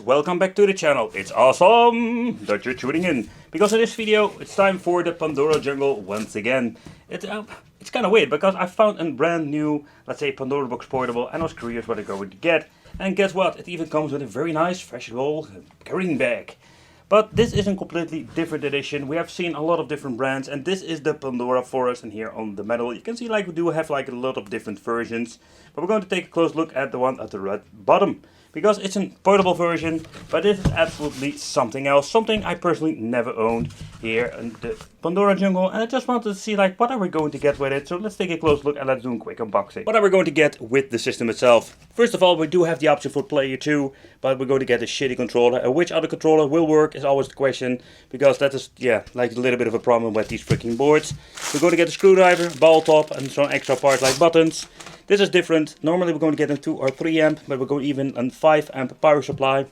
Welcome back to the channel. It's awesome that you're tuning in, because in this video it's time for the Pandora jungle once again. It's kind of weird because I found a brand new, let's say, Pandora box portable and I was curious what I'm going to get. And guess what? It even comes with a very nice fresh roll carrying bag. But this is a completely different edition. We have seen a lot of different brands, and this is the Pandora Forrest. And here on the medal you can see like we do have like a lot of different versions. But we're going to take a close look at the one at the red bottom, because it's a portable version, but this is absolutely something else. Something I personally never owned here in the Pandora jungle, and I just wanted to see like what are we going to get with it. So let's take a close look and let's do a quick unboxing. What are we going to get with the system itself? First of all, we do have the option for player 2, but we're going to get a shitty controller. Which other controller will work is always the question, because that is, yeah, like a little bit of a problem with these freaking boards. We're going to get a screwdriver, ball top, and some extra parts like buttons. This is different. Normally we're going to get a 2 or 3 amp, but we're going even a 5 amp power supply.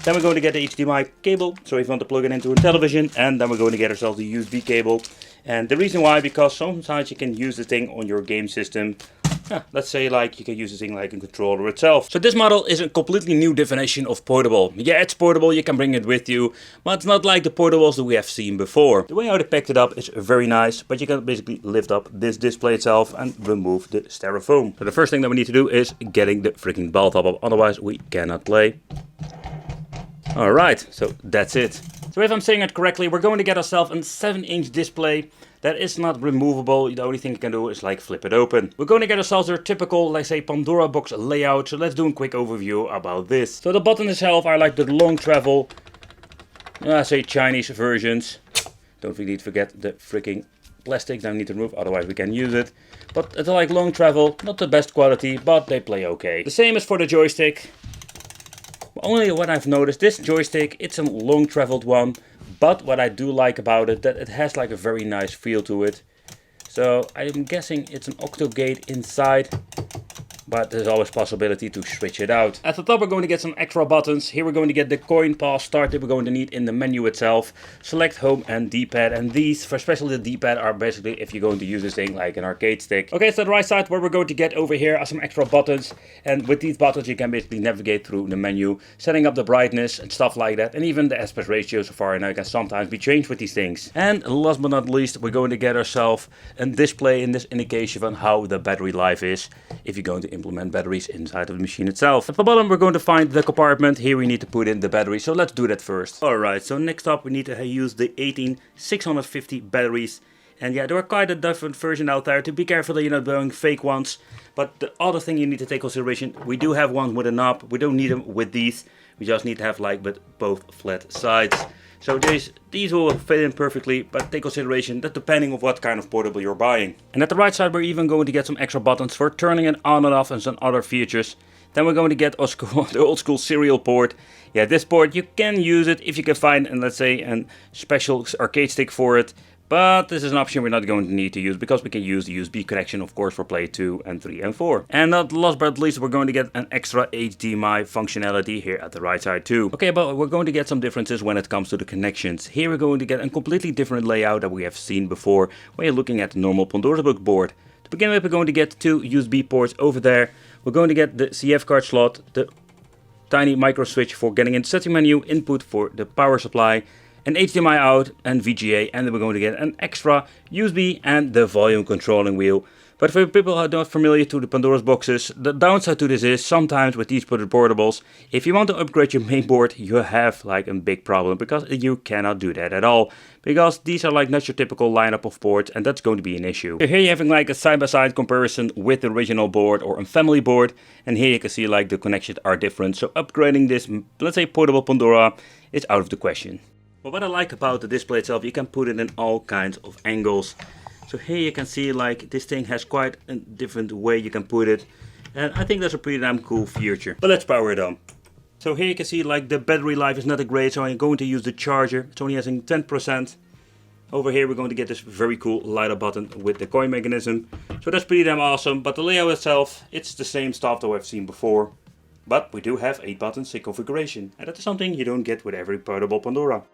Then we're going to get the HDMI cable, so if you want to plug it into a television, and then we're going to get ourselves the USB cable. And the reason why, because sometimes you can use the thing on your game system. Let's say like you can use the thing like a controller itself. So this model is a completely new definition of portable. Yeah, it's portable, you can bring it with you, but it's not like the portables that we have seen before. The way how they packed it up is very nice, but you can basically lift up this display itself and remove the styrofoam. So the first thing that we need to do is getting the freaking ball top up, otherwise we cannot play. Alright, so that's it. So if I'm saying it correctly, we're going to get ourselves a 7-inch display that is not removable. The only thing you can do is like flip it open. We're going to get ourselves our typical, let's say, Pandora box layout. So let's do a quick overview about this. So the buttons itself are like the long travel, say Chinese versions. Don't really forget the freaking plastics that we need to remove, otherwise we can use it. But it's like long travel, not the best quality, but they play okay. The same is for the joystick. Only what I've noticed, this joystick, it's a long traveled one, but what I do like about it, that it has like a very nice feel to it. So I'm guessing it's an octo gate inside, but there's always possibility to switch it out. At the top we're going to get some extra buttons. Here we're going to get the coin pass start that we're going to need in the menu itself. Select home and D-pad, and these, for especially the D-pad, are basically if you're going to use this thing like an arcade stick. Okay, so the right side where we're going to get over here are some extra buttons, and with these buttons you can basically navigate through the menu, setting up the brightness and stuff like that, and even the aspect ratio so far now can sometimes be changed with these things. And last but not least, we're going to get ourselves a display in this indication on how the battery life is if you're going to implement batteries inside of the machine itself. At the bottom we're going to find the compartment. Here we need to put in the battery, so let's do that first. Alright, so next up we need to use the 18650 batteries. And yeah, there are quite a different version out there. To be careful that you're not buying fake ones. But the other thing you need to take consideration, we do have one with a knob. We don't need them with these. We just need to have like with both flat sides. So these will fit in perfectly, but take consideration that depending on what kind of portable you're buying. And at the right side we're even going to get some extra buttons for turning it on and off and some other features. Then we're going to get the old school serial port. Yeah, this port you can use it if you can find, and let's say, a special arcade stick for it. But this is an option we're not going to need to use, because we can use the USB connection, of course, for play 2 and 3 and 4. And not last but not least, we're going to get an extra HDMI functionality here at the right side too. Okay, but we're going to get some differences when it comes to the connections. Here we're going to get a completely different layout that we have seen before when you're looking at the normal Pandora book board. To begin with, we're going to get 2 USB ports over there. We're going to get the CF card slot, the tiny micro switch for getting in the setting menu, input for the power supply, an HDMI out and VGA, and then we're going to get an extra USB and the volume controlling wheel. But for people who are not familiar to the Pandora's boxes, the downside to this is sometimes with these portables, if you want to upgrade your main board, you have like a big problem, because you cannot do that at all. Because these are like not your typical lineup of boards, and that's going to be an issue. So here you're having like a side-by-side comparison with the original board or a family board, and here you can see like the connections are different. So upgrading this, let's say, portable Pandora is out of the question. But what I like about the display itself, you can put it in all kinds of angles. So here you can see like this thing has quite a different way you can put it. And I think that's a pretty damn cool feature. But let's power it on. So here you can see like the battery life is not that great, so I'm going to use the charger. It's only using 10%. Over here we're going to get this very cool light up button with the coin mechanism. So that's pretty damn awesome. But the layout itself, it's the same stuff that we've seen before. But we do have 8 buttons in configuration. And that is something you don't get with every portable Pandora.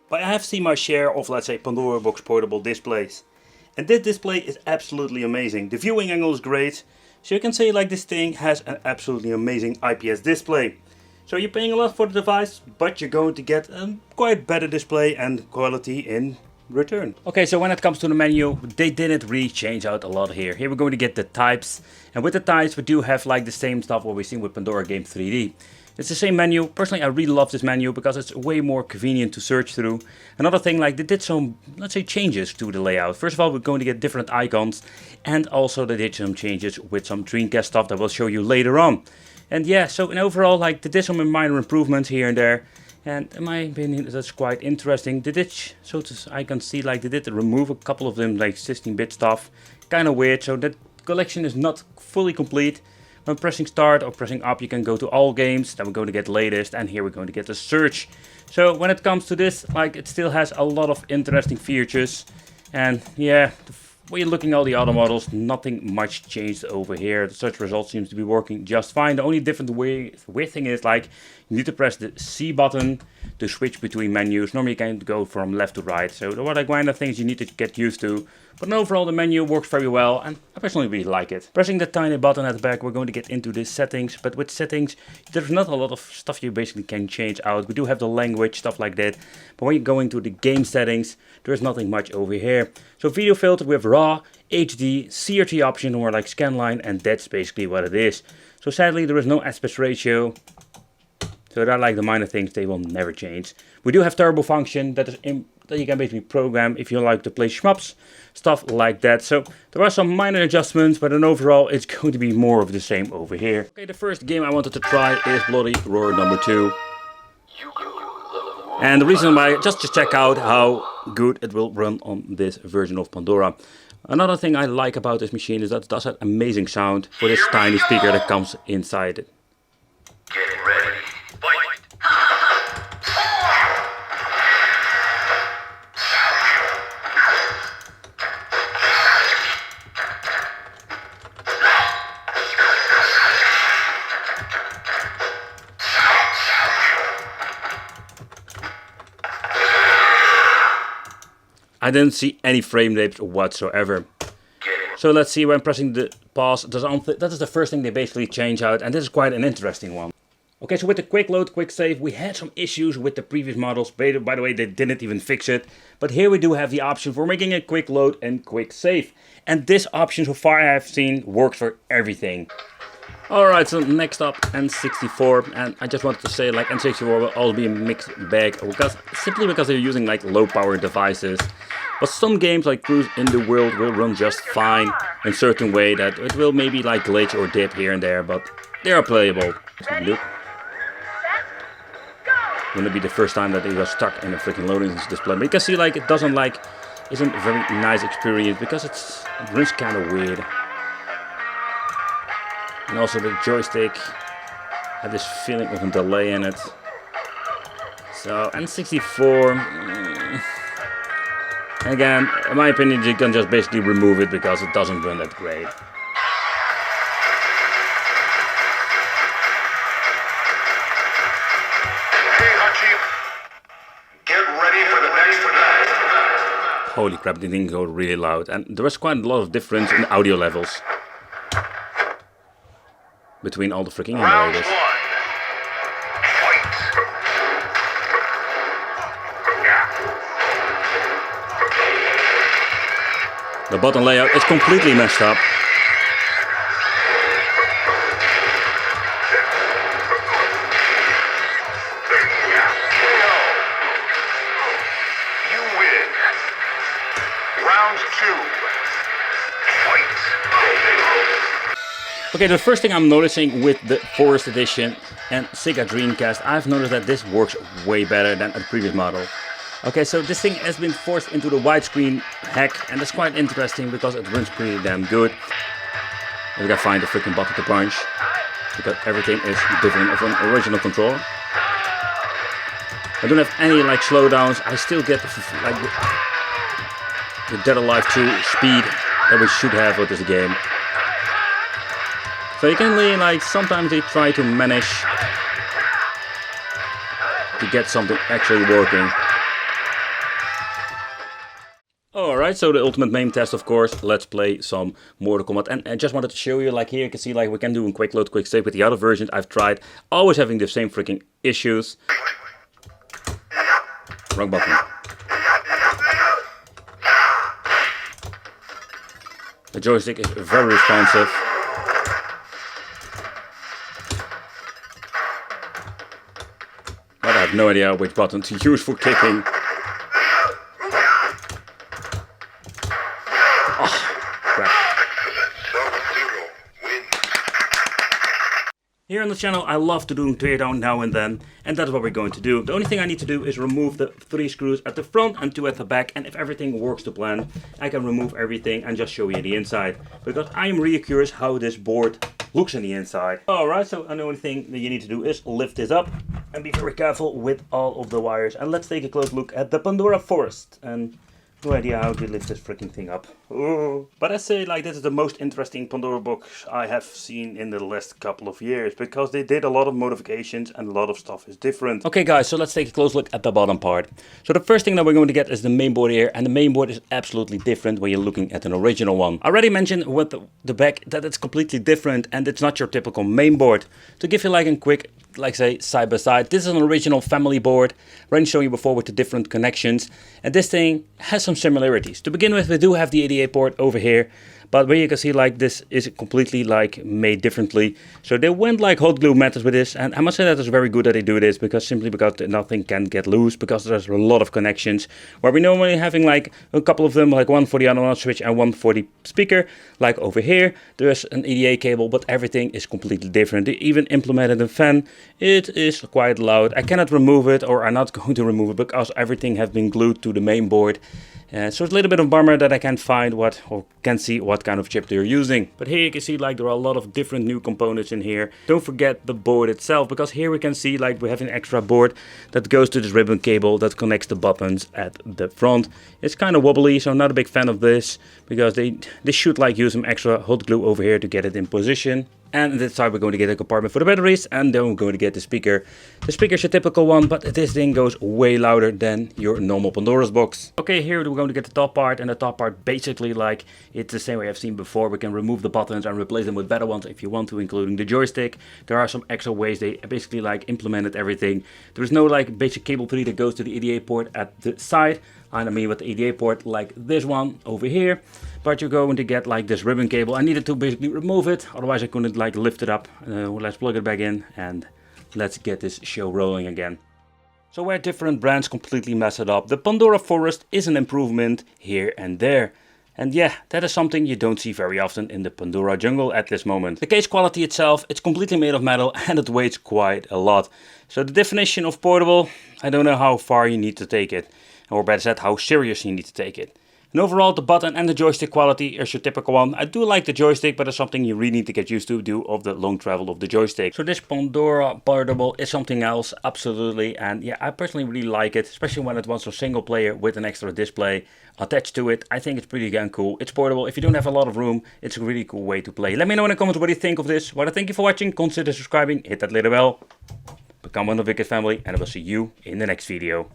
But I have seen my share of, let's say, Pandora box portable displays. And this display is absolutely amazing. The viewing angle is great. So you can say like this thing has an absolutely amazing IPS display. So you're paying a lot for the device, but you're going to get a quite better display and quality in return. Okay, so when it comes to the menu, they didn't really change out a lot here. Here we're going to get the types, and with the types we do have like the same stuff what we've seen with Pandora Game 3D. It's the same menu. Personally, I really love this menu because it's way more convenient to search through. Another thing, like they did some, let's say, changes to the layout. First of all, we're going to get different icons, and also they did some changes with some Dreamcast stuff that we'll show you later on. And yeah, so in overall, like they did some minor improvements here and there. And in my opinion, that's quite interesting. They did, I can see, like they did remove a couple of them, like 16-bit stuff. Kind of weird, so that collection is not fully complete. When pressing start or pressing up, you can go to all games. Then we're going to get latest, and here we're going to get the search. So when it comes to this, like it still has a lot of interesting features. And yeah, when you're looking at all the other models, nothing much changed over here. The search result seems to be working just fine. The only different weird thing is like you need to press the C button to switch between menus. Normally you can go from left to right. So there are like minor things you need to get used to. But overall the menu works very well, and I personally really like it. Pressing the tiny button at the back, we're going to get into the settings. But with settings, there's not a lot of stuff you basically can change out. We do have the language, stuff like that. But when you go into the game settings, there's nothing much over here. So video filter, we have RAW, HD, CRT option, or like scanline, and that's basically what it is. So sadly there is no aspect ratio. So they're like the minor things, they will never change. We do have turbo function that you can basically program if you like to play shmups, stuff like that. So there are some minor adjustments, but then overall it's going to be more of the same over here. Okay, the first game I wanted to try is Bloody Roar number 2. And the reason why, just to check out how good it will run on this version of Pandora. Another thing I like about this machine is that it does have amazing sound for this tiny speaker that comes inside it. Get ready. I didn't see any frame dips whatsoever. So let's see, when pressing the pause, that is the first thing they basically change out, and this is quite an interesting one. Okay, so with the quick load, quick save, we had some issues with the previous models. By the way, they didn't even fix it. But here we do have the option for making a quick load and quick save. And this option, so far I have seen, works for everything. Alright, so next up, N64, and I just wanted to say like N64 will always be a mixed bag, simply because they're using like low power devices. But some games like Cruise in the World will run just fine in a certain way that it will maybe like glitch or dip here and there, but they are playable. Nope. Wouldn't it be the first time that it was stuck in a freaking loading display? But you can see like it isn't a very nice experience because it runs kind of weird. And also the joystick had this feeling of a delay in it. So N64, again, in my opinion, you can just basically remove it because it doesn't run that great. Hey Hachi, get ready for the next one. Holy crap, the thing goes really loud, and there was quite a lot of difference in the audio levels between all the freaking emulators. The button layout is completely messed up. You win. Round 2. Okay, the first thing I'm noticing with the Forrest edition and Sega Dreamcast, I've noticed that this works way better than the previous model. Okay, so this thing has been forced into the widescreen hack, and that's quite interesting because it runs pretty damn good. We gotta find the freaking button to punch, because everything is different from an original controller. I don't have any like slowdowns. I still get like the Dead or Alive 2 speed that we should have with this game. So you can really like, sometimes they try to manage to get something actually working. Alright, so the ultimate main test, of course. Let's play some Mortal Kombat. And I just wanted to show you, like here you can see, like we can do in quick load, quick save with the other versions I've tried. Always having the same freaking issues. Wrong button. The joystick is very responsive. But I have no idea which button to use for kicking. Here on the channel I love to do teardown now and then, and that's what we're going to do. The only thing I need to do is remove the 3 screws at the front and 2 at the back, and if everything works to plan, I can remove everything and just show you the inside. Because I am really curious how this board looks on the inside. Alright, so the only thing that you need to do is lift this up and be very careful with all of the wires. And let's take a close look at the Pandora Forrest. And no idea how to lift this freaking thing up. Ooh. But I say, like, this is the most interesting Pandora box I have seen in the last couple of years, because they did a lot of modifications and a lot of stuff is different. Okay guys, so let's take a close look at the bottom part. So the first thing that we're going to get is the main board here, and the main board is absolutely different when you're looking at an original one. I already mentioned with the back that it's completely different and it's not your typical main board. To give you like a quick, like say, side by side, this is an original family board, already shown you before with the different connections, and this thing has some similarities. To begin with, we do have the 88 port over here, but where you can see, like, this is completely like made differently. So they went like hot glue methods with this, and I must say that it's very good that they do this, because simply because nothing can get loose, because there's a lot of connections where we normally having like a couple of them, like one for the analog switch and one for the speaker. Like over here there's an EDA cable, but everything is completely different. They even implemented a fan. It is quite loud. I cannot remove it, or I'm not going to remove it, because everything has been glued to the main board. So it's a little bit of a bummer that I can't find what, or can see what kind of chip they're using. But here you can see, like, there are a lot of different new components in here. Don't forget the board itself, because here we can see, like, we have an extra board that goes to this ribbon cable that connects the buttons at the front. It's kind of wobbly, so I'm not a big fan of this, because they should like use some extra hot glue over here to get it in position. And this side we're going to get a compartment for the batteries, and then we're going to get the speaker. The speaker is a typical one, but this thing goes way louder than your normal Pandora's box. Okay, here we're going to get the top part, and the top part basically, like, it's the same way I've seen before. We can remove the buttons and replace them with better ones if you want to, including the joystick. There are some extra ways they basically like implemented everything. There's no like basic cable tree that goes to the EDA port at the side. I mean with the EDA port like this one over here. But you're going to get like this ribbon cable. I needed to basically remove it, otherwise I couldn't like lift it up. Let's plug it back in and let's get this show rolling again. So where different brands completely mess it up, the Pandora Forrest is an improvement here and there. And yeah, that is something you don't see very often in the Pandora jungle at this moment. The case quality itself, it's completely made of metal and it weighs quite a lot. So the definition of portable, I don't know how far you need to take it. Or better said, how serious you need to take it. And overall, the button and the joystick quality is your typical one. I do like the joystick, but it's something you really need to get used to due of the long travel of the joystick. So this Pandora portable is something else, absolutely. And yeah, I personally really like it, especially when it wants a single player with an extra display attached to it. I think it's pretty damn cool. It's portable. If you don't have a lot of room, it's a really cool way to play. Let me know in the comments what you think of this. Well, thank you for watching. Consider subscribing, hit that little bell, become one of the Wicked family, and I will see you in the next video.